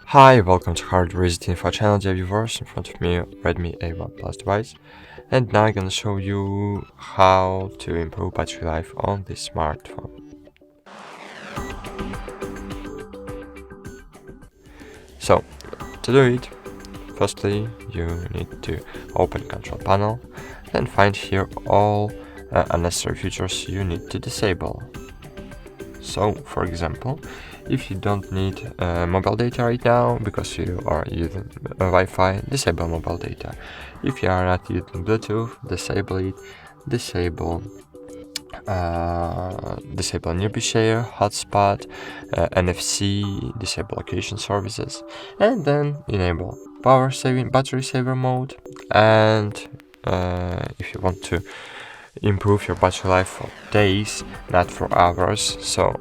Hi, welcome to HardReset.Info channel, dear viewers. In front of me, Redmi A1 Plus device, and now I'm gonna show you how to improve battery life on this smartphone. So, to do it, firstly you need to open control panel, then find here all unnecessary features you need to disable. So, for example, if you don't need mobile data right now because you are using Wi-Fi, disable mobile data. If you are not using Bluetooth, disable it. Disable nearby share, hotspot, NFC, disable location services, and then enable battery saver mode. And if you want to improve your battery life for days, not for hours, so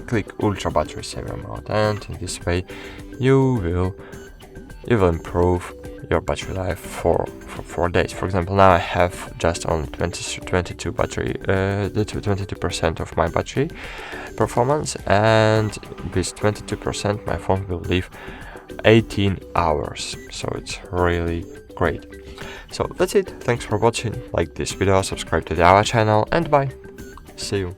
click ultra battery saver mode, and in this way you will improve your battery life for 4 days. For example, now I have just on 22 battery 22% of my battery performance, and with 22% my phone will live 18 hours, so it's really great. So that's it. Thanks for watching. Like this video, subscribe to our channel, and bye. See you.